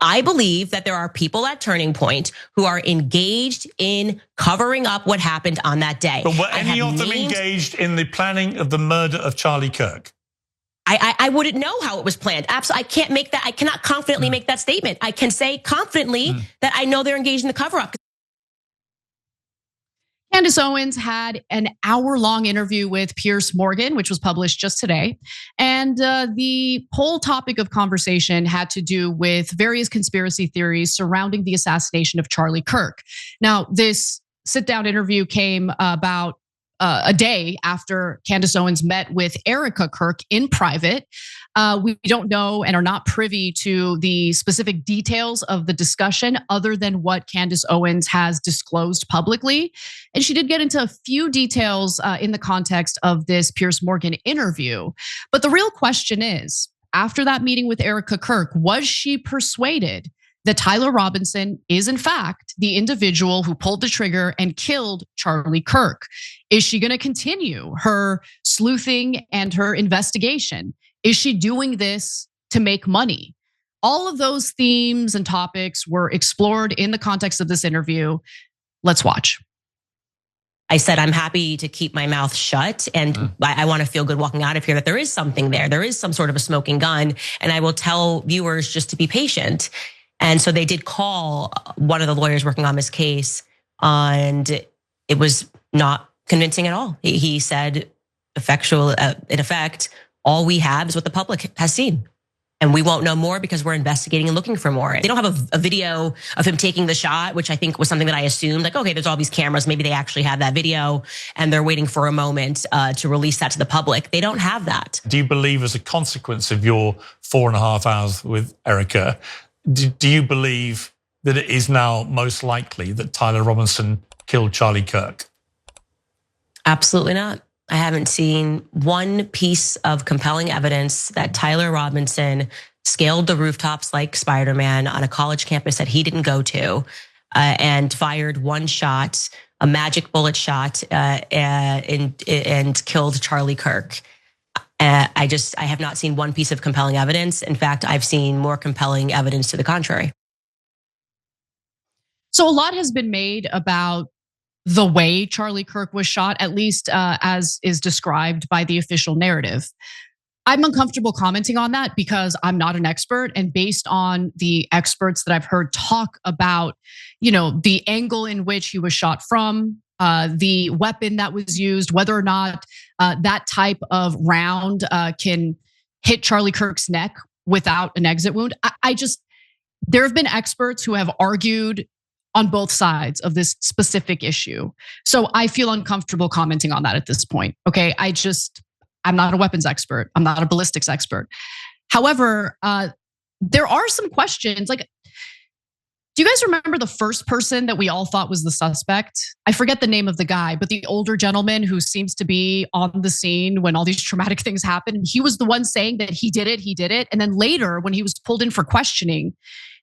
I believe that there are people at Turning Point who are engaged in covering up what happened on that day. But were any of them engaged in the planning of the murder of Charlie Kirk? I wouldn't know how it was planned. Absolutely, I can't make that. I cannot confidently make that statement. I can say confidently that I know they're engaged in the cover-up. Candace Owens had an hour-long interview with Piers Morgan, which was published just today. And the whole topic of conversation had to do with various conspiracy theories surrounding the assassination of Charlie Kirk. Now, this sit-down interview came about a day after Candace Owens met with Erica Kirk in private. We don't know and are not privy to the specific details of the discussion other than what Candace Owens has disclosed publicly. And she did get into a few details in the context of this Piers Morgan interview. But the real question is, after that meeting with Erica Kirk, was she persuaded that Tyler Robinson is in fact the individual who pulled the trigger and killed Charlie Kirk? Is she gonna continue her sleuthing and her investigation? Is she doing this to make money? All of those themes and topics were explored in the context of this interview. Let's watch. I said, I'm happy to keep my mouth shut, and I want to feel good walking out of here that there is something there. There is some sort of a smoking gun, and I will tell viewers just to be patient. And so they did call one of the lawyers working on this case, and it was not convincing at all. He said, in effect, all we have is what the public has seen. And we won't know more because we're investigating and looking for more. They don't have a video of him taking the shot, which I think was something that I assumed, like, okay, there's all these cameras. Maybe they actually have that video and they're waiting for a moment to release that to the public. They don't have that. Do you believe, as a consequence of your 4.5 hours with Erica, do you believe that it is now most likely that Tyler Robinson killed Charlie Kirk? Absolutely not. I haven't seen one piece of compelling evidence that Tyler Robinson scaled the rooftops like Spider-Man on a college campus that he didn't go to and fired one shot, a magic bullet shot, and killed Charlie Kirk. I have not seen one piece of compelling evidence. In fact, I've seen more compelling evidence to the contrary. So a lot has been made about the way Charlie Kirk was shot, at least as is described by the official narrative. I'm uncomfortable commenting on that because I'm not an expert, and based on the experts that I've heard talk about, the angle in which he was shot from, the weapon that was used, whether or not that type of round can hit Charlie Kirk's neck without an exit wound. There have been experts who have argued on both sides of this specific issue. So I feel uncomfortable commenting on that at this point. Okay, I'm not a weapons expert. I'm not a ballistics expert. However, there are some questions. Like, do you guys remember the first person that we all thought was the suspect? I forget the name of the guy, but the older gentleman who seems to be on the scene when all these traumatic things happen. He was the one saying that he did it. And then later, when he was pulled in for questioning,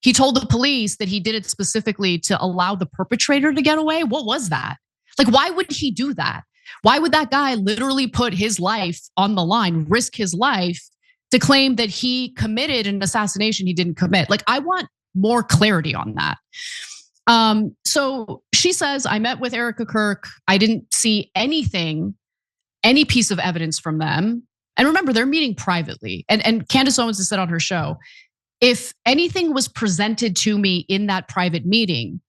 he told the police that he did it specifically to allow the perpetrator to get away. What was that? Like, why would he do that? Why would that guy literally put his life on the line, risk his life to claim that he committed an assassination he didn't commit? Like, I want more clarity on that. So she says, I met with Erica Kirk. I didn't see anything, any piece of evidence from them. And remember, they're meeting privately. And Candace Owens has said on her show, if anything was presented to me in that private meeting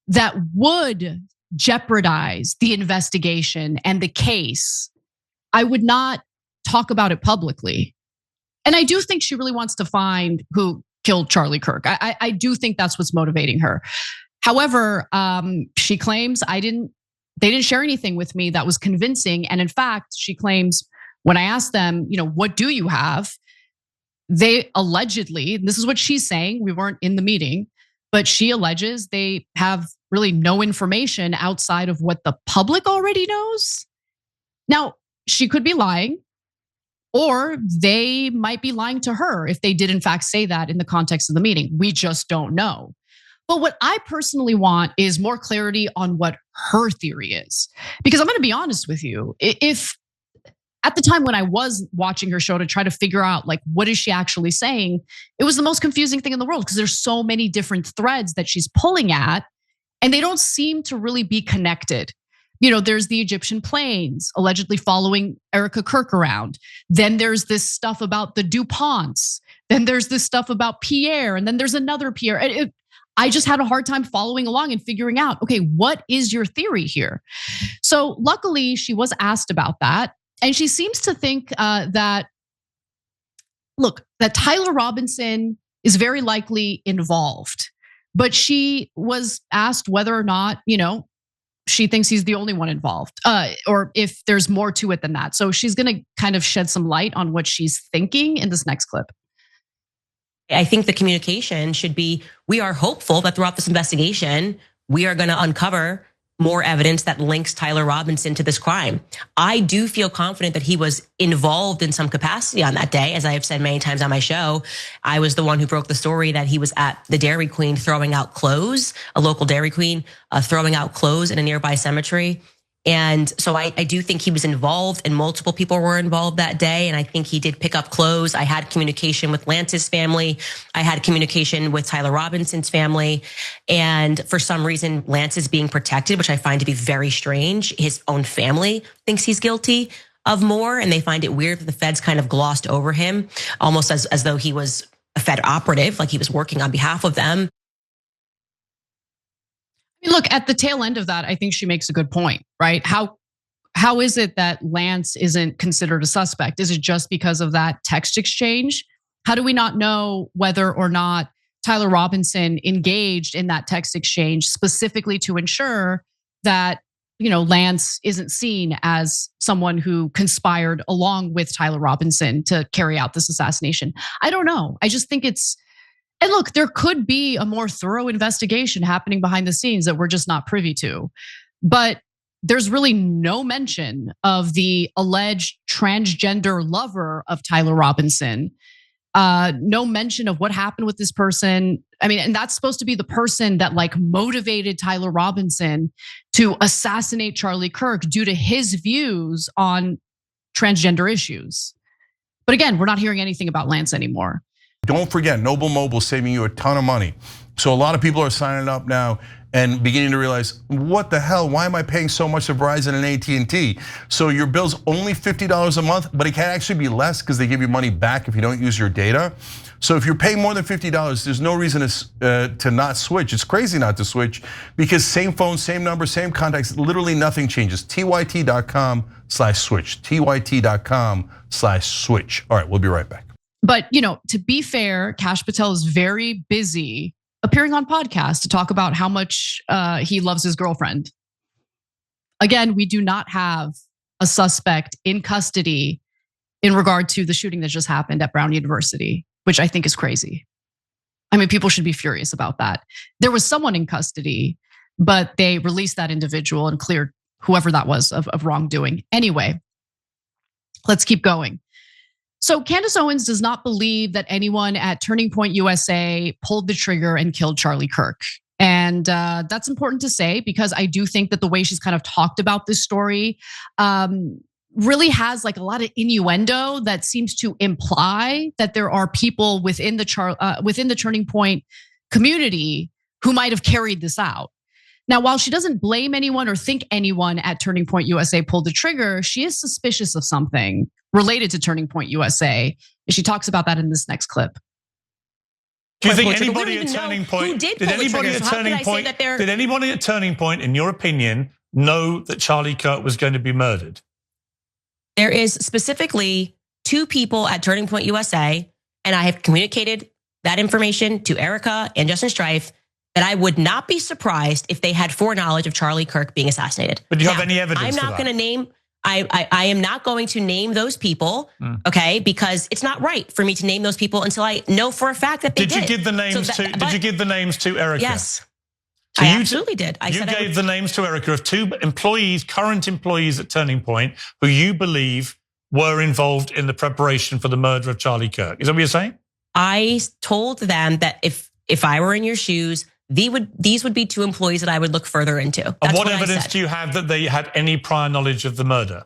that would jeopardize the investigation and the case, I would not talk about it publicly. And I do think she really wants to find who killed Charlie Kirk. I do think that's what's motivating her. However, she claims they didn't share anything with me that was convincing. And in fact, she claims when I asked them, what do you have? They allegedly, this is what she's saying, we weren't in the meeting, but she alleges they have really no information outside of what the public already knows. Now, she could be lying, or they might be lying to her if they did in fact say that in the context of the meeting. We just don't know. But what I personally want is more clarity on what her theory is. Because I'm gonna be honest with you, if at the time when I was watching her show to try to figure out like what is she actually saying, it was the most confusing thing in the world because there's so many different threads that she's pulling at, and they don't seem to really be connected. There's the Egyptian planes allegedly following Erica Kirk around. Then there's this stuff about the DuPonts. Then there's this stuff about Pierre, and then there's another Pierre. I just had a hard time following along and figuring out, okay, what is your theory here? So luckily, she was asked about that. And she seems to think that Tyler Robinson is very likely involved. But she was asked whether or not, she thinks he's the only one involved, or if there's more to it than that. So she's going to kind of shed some light on what she's thinking in this next clip. I think the communication should be, we are hopeful that throughout this investigation, we are going to uncover more evidence that links Tyler Robinson to this crime. I do feel confident that he was involved in some capacity on that day. As I have said many times on my show, I was the one who broke the story that he was at the Dairy Queen throwing out clothes, a local Dairy Queen, throwing out clothes in a nearby cemetery. And so I do think he was involved, and multiple people were involved that day. And I think he did pick up clothes. I had communication with Lance's family. I had communication with Tyler Robinson's family. And for some reason, Lance is being protected, which I find to be very strange. His own family thinks he's guilty of more, and they find it weird that the feds kind of glossed over him, almost as though he was a Fed operative, like he was working on behalf of them. Look, at the tail end of that, I think she makes a good point, right? How is it that Lance isn't considered a suspect? Is it just because of that text exchange? How do we not know whether or not Tyler Robinson engaged in that text exchange specifically to ensure that, Lance isn't seen as someone who conspired along with Tyler Robinson to carry out this assassination? I don't know. I just think and look, there could be a more thorough investigation happening behind the scenes that we're just not privy to. But there's really no mention of the alleged transgender lover of Tyler Robinson. No mention of what happened with this person. I mean, and that's supposed to be the person that motivated Tyler Robinson to assassinate Charlie Kirk due to his views on transgender issues. But again, we're not hearing anything about Lance anymore. Don't forget, Noble Mobile saving you a ton of money. So a lot of people are signing up now and beginning to realize, what the hell, why am I paying so much to Verizon and AT&T? So your bill's only $50 a month, but it can actually be less because they give you money back if you don't use your data. So if you're paying more than $50, there's no reason to not switch. It's crazy not to switch because same phone, same number, same contacts, literally nothing changes. TYT.com/switch, TYT.com/switch. All right, we'll be right back. But, to be fair, Kash Patel is very busy appearing on podcasts to talk about how much he loves his girlfriend. Again, we do not have a suspect in custody in regard to the shooting that just happened at Brown University, which I think is crazy. I mean, people should be furious about that. There was someone in custody, but they released that individual and cleared whoever that was of wrongdoing. Anyway, let's keep going. So Candace Owens does not believe that anyone at Turning Point USA pulled the trigger and killed Charlie Kirk. And that's important to say because I do think that the way she's kind of talked about this story really has a lot of innuendo that seems to imply that there are people within the Turning Point community who might have carried this out. Now, while she doesn't blame anyone or think anyone at Turning Point USA pulled the trigger, she is suspicious of something related to Turning Point USA. And she talks about that in this next clip. Do you think anybody at Turning Point, did anybody at Turning Point, in your opinion, know that Charlie Kirk was going to be murdered? There is specifically 2 people at Turning Point USA, and I have communicated that information to Erica and Justin Strife, that I would not be surprised if they had foreknowledge of Charlie Kirk being assassinated. But do you have any evidence? I'm not going to name. I am not going to name those people, okay? Because it's not right for me to name those people until I know for a fact that they did. Did you give the names Did you give the names to Erica? Yes, so I absolutely did. You gave the names to Erica of 2 employees, current employees at Turning Point, who you believe were involved in the preparation for the murder of Charlie Kirk. Is that what you're saying? I told them that if I were in your shoes, these would be 2 employees that I would look further into. And what evidence do you have that they had any prior knowledge of the murder?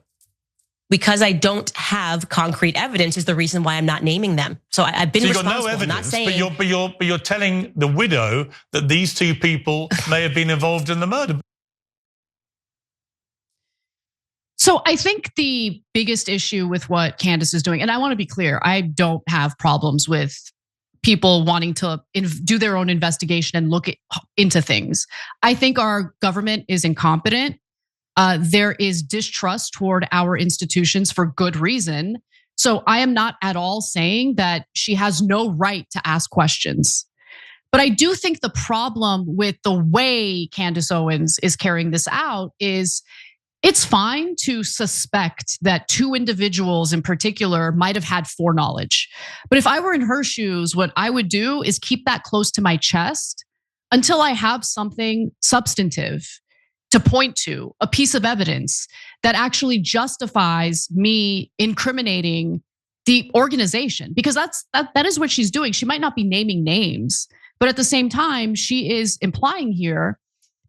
because I don't have concrete evidence is the reason why I'm not naming them. So I've been responsible. Got no evidence, not saying, but you're telling the widow that these two people may have been involved in the murder. So I think the biggest issue with what Candace is doing, and I want to be clear, I don't have problems with people wanting to do their own investigation and look into things. I think our government is incompetent. There is distrust toward our institutions for good reason. So I am not at all saying that she has no right to ask questions. But I do think the problem with the way Candace Owens is carrying this out is it's fine to suspect that two individuals in particular might have had foreknowledge. But if I were in her shoes, what I would do is keep that close to my chest until I have something substantive to point to, a piece of evidence that actually justifies me incriminating the organization. Because that is what she's doing. She might not be naming names, but at the same time, she is implying here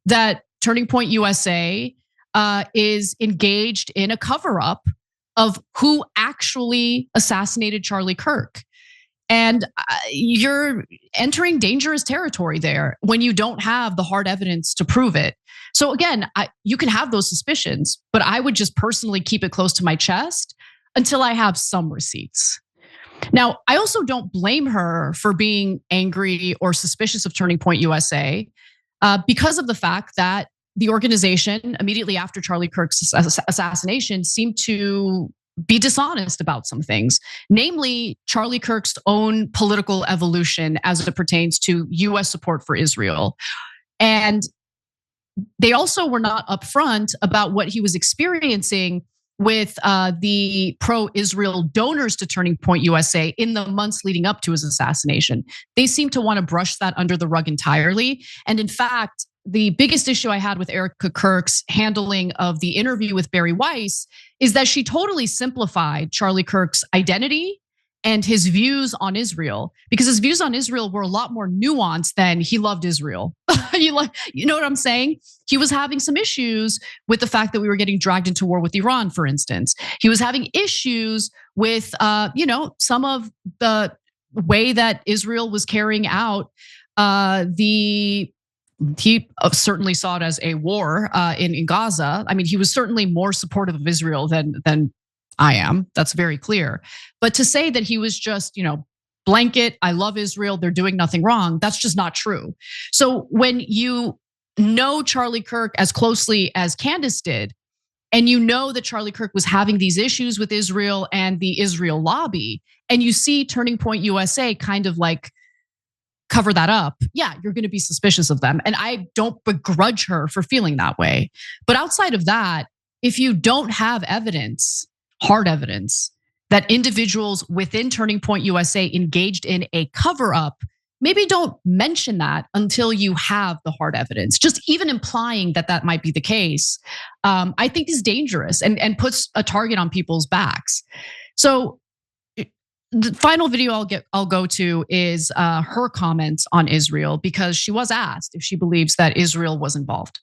that Turning Point USA is engaged in a cover-up of who actually assassinated Charlie Kirk. And you're entering dangerous territory there when you don't have the hard evidence to prove it. So again, you can have those suspicions, but I would just personally keep it close to my chest until I have some receipts. Now, I also don't blame her for being angry or suspicious of Turning Point USA because of the fact that the organization, immediately after Charlie Kirk's assassination, seemed to be dishonest about some things, namely Charlie Kirk's own political evolution as it pertains to US support for Israel. And they also were not upfront about what he was experiencing with the pro-Israel donors to Turning Point USA in the months leading up to his assassination. They seem to want to brush that under the rug entirely. And in fact, the biggest issue I had with Erica Kirk's handling of the interview with Barry Weiss is that she totally simplified Charlie Kirk's identity and his views on Israel, because his views on Israel were a lot more nuanced than he loved Israel. You know what I'm saying? He was having some issues with the fact that we were getting dragged into war with Iran, for instance. He was having issues with, some of the way that Israel was carrying out he certainly saw it as a war in Gaza. I mean, he was certainly more supportive of Israel than I am. That's very clear. But to say that he was just, blanket, I love Israel, they're doing nothing wrong, that's just not true. So when you know Charlie Kirk as closely as Candace did, and you know that Charlie Kirk was having these issues with Israel and the Israel lobby, and you see Turning Point USA kind of like cover that up, yeah, you're going to be suspicious of them. And I don't begrudge her for feeling that way. But outside of that, if you don't have evidence, hard evidence, that individuals within Turning Point USA engaged in a cover-up, maybe don't mention that until you have the hard evidence. Just even implying that that might be the case, I think is dangerous and puts a target on people's backs. So the final video I'll go to is her comments on Israel, because she was asked if she believes that Israel was involved.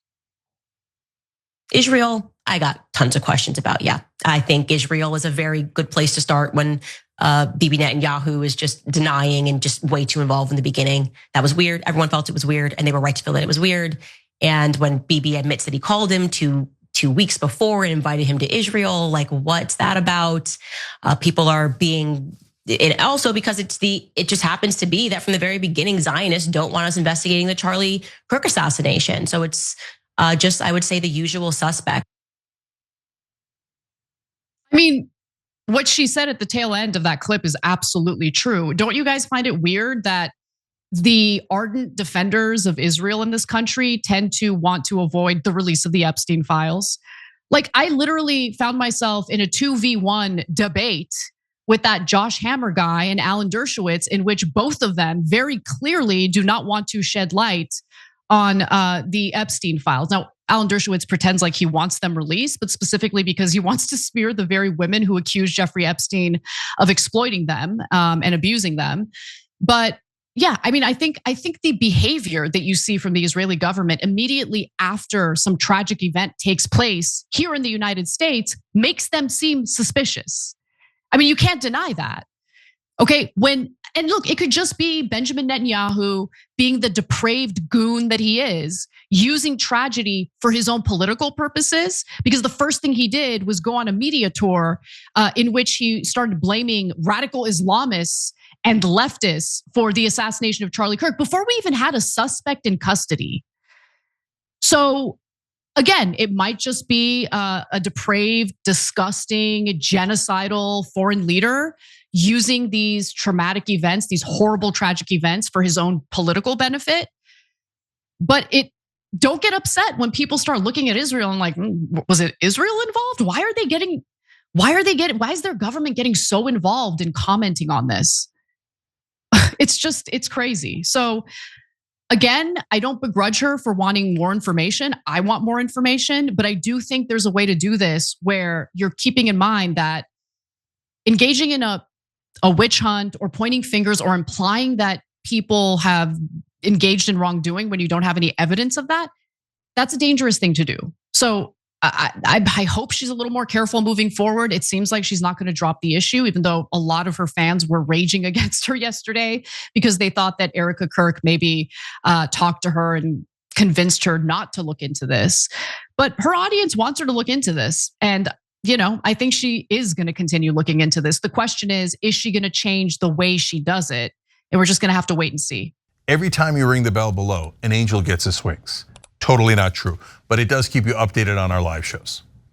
Israel, I got tons of questions about. Yeah, I think Israel was a very good place to start when Bibi Netanyahu was just denying and just way too involved in the beginning. That was weird. Everyone felt it was weird, and they were right to feel that it was weird. And when Bibi admits that he called him 2 weeks before and invited him to Israel, like, what's that about? People are being. And also because it just happens to be that from the very beginning, Zionists don't want us investigating the Charlie Kirk assassination. So it's just, I would say, the usual suspect. I mean, what she said at the tail end of that clip is absolutely true. Don't you guys find it weird that the ardent defenders of Israel in this country tend to want to avoid the release of the Epstein files? Like, I literally found myself in a 2v1 debate with that Josh Hammer guy and Alan Dershowitz, in which both of them very clearly do not want to shed light on the Epstein files. Now, Alan Dershowitz pretends like he wants them released, but specifically because he wants to smear the very women who accused Jeffrey Epstein of exploiting them and abusing them. But Yeah, I mean, I think the behavior that you see from the Israeli government immediately after some tragic event takes place here in the United States makes them seem suspicious. I mean, you can't deny that. Okay, and look, it could just be Benjamin Netanyahu being the depraved goon that he is, using tragedy for his own political purposes. Because the first thing he did was go on a media tour in which he started blaming radical Islamists and leftists for the assassination of Charlie Kirk before we even had a suspect in custody. So again, it might just be a depraved, disgusting, genocidal foreign leader using these traumatic events, these horrible, tragic events for his own political benefit. But don't get upset when people start looking at Israel and like, was it Israel involved? Why is their government getting so involved in commenting on this? It's crazy. So again, I don't begrudge her for wanting more information. I want more information, but I do think there's a way to do this where you're keeping in mind that engaging in a witch hunt or pointing fingers or implying that people have engaged in wrongdoing when you don't have any evidence of that, that's a dangerous thing to do. So I hope she's a little more careful moving forward. It seems like she's not going to drop the issue, even though a lot of her fans were raging against her yesterday because they thought that Erica Kirk maybe talked to her and convinced her not to look into this. But her audience wants her to look into this. And I think she is going to continue looking into this. The question is she going to change the way she does it? And we're just going to have to wait and see. Every time you ring the bell below, an angel gets his wings. Totally not true, but it does keep you updated on our live shows.